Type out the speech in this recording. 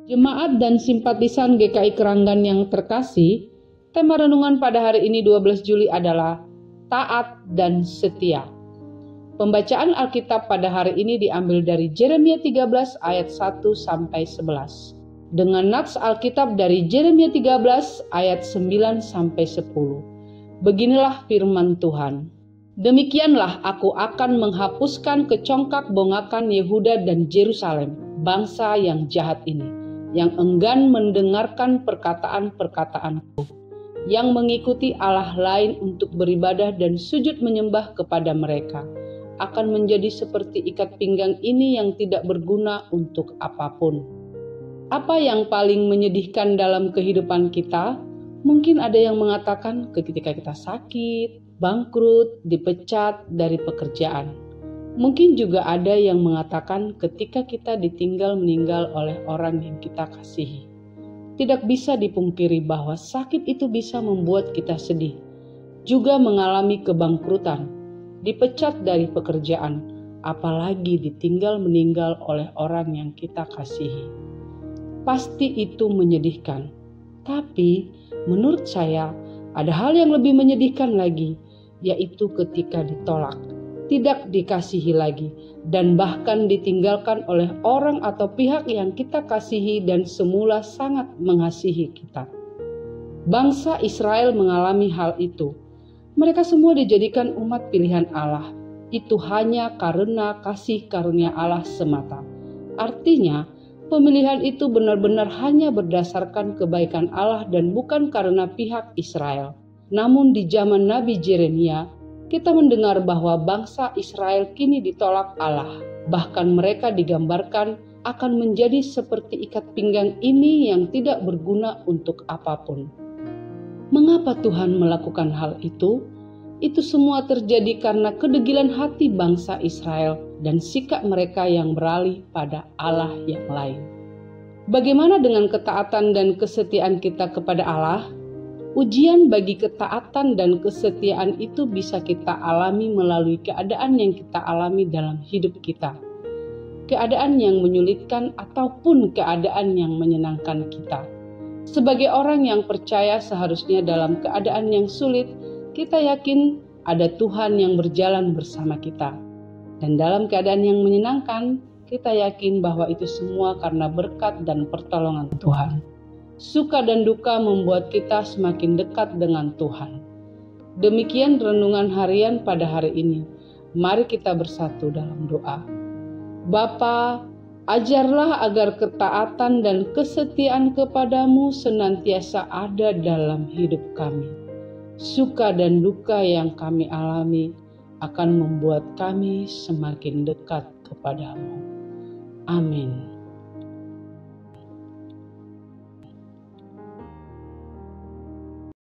Jemaat dan simpatisan GKI Keranggan yang terkasih, tema renungan pada hari ini 12 Juli adalah taat dan setia. Pembacaan Alkitab pada hari ini diambil dari Yeremia 13 ayat 1 sampai 11. Dengan nats Alkitab dari Yeremia 13 ayat 9 sampai 10. Beginilah firman Tuhan. Demikianlah aku akan menghapuskan kecongkak bongakan Yehuda dan Yerusalem, bangsa yang jahat ini, yang enggan mendengarkan perkataan-perkataanku, yang mengikuti Allah lain untuk beribadah dan sujud menyembah kepada mereka, akan menjadi seperti ikat pinggang ini yang tidak berguna untuk apapun. Apa yang paling menyedihkan dalam kehidupan kita? Mungkin ada yang mengatakan ketika kita sakit, bangkrut, dipecat dari pekerjaan. Mungkin juga ada yang mengatakan ketika kita ditinggal meninggal oleh orang yang kita kasihi. Tidak bisa dipungkiri bahwa sakit itu bisa membuat kita sedih. Juga mengalami kebangkrutan, dipecat dari pekerjaan, apalagi ditinggal meninggal oleh orang yang kita kasihi. Pasti itu menyedihkan. Tapi menurut saya ada hal yang lebih menyedihkan lagi, yaitu ketika ditolak, tidak dikasihi lagi, dan bahkan ditinggalkan oleh orang atau pihak yang kita kasihi dan semula sangat mengasihi kita. Bangsa Israel mengalami hal itu. Mereka semua dijadikan umat pilihan Allah. Itu hanya karena kasih karunia Allah semata. Artinya, pemilihan itu benar-benar hanya berdasarkan kebaikan Allah dan bukan karena pihak Israel. Namun di zaman Nabi Yeremia, kita mendengar bahwa bangsa Israel kini ditolak Allah. Bahkan mereka digambarkan akan menjadi seperti ikat pinggang ini yang tidak berguna untuk apapun. Mengapa Tuhan melakukan hal itu? Itu semua terjadi karena kedegilan hati bangsa Israel dan sikap mereka yang beralih pada Allah yang lain. Bagaimana dengan ketaatan dan kesetiaan kita kepada Allah? Ujian bagi ketaatan dan kesetiaan itu bisa kita alami melalui keadaan yang kita alami dalam hidup kita. Keadaan yang menyulitkan ataupun keadaan yang menyenangkan kita. Sebagai orang yang percaya seharusnya dalam keadaan yang sulit, kita yakin ada Tuhan yang berjalan bersama kita. Dan dalam keadaan yang menyenangkan, kita yakin bahwa itu semua karena berkat dan pertolongan Tuhan. Suka dan duka membuat kita semakin dekat dengan Tuhan. Demikian renungan harian pada hari ini. Mari kita bersatu dalam doa. Bapa, ajarlah agar ketaatan dan kesetiaan kepadamu senantiasa ada dalam hidup kami. Suka dan duka yang kami alami akan membuat kami semakin dekat kepadamu. Amin.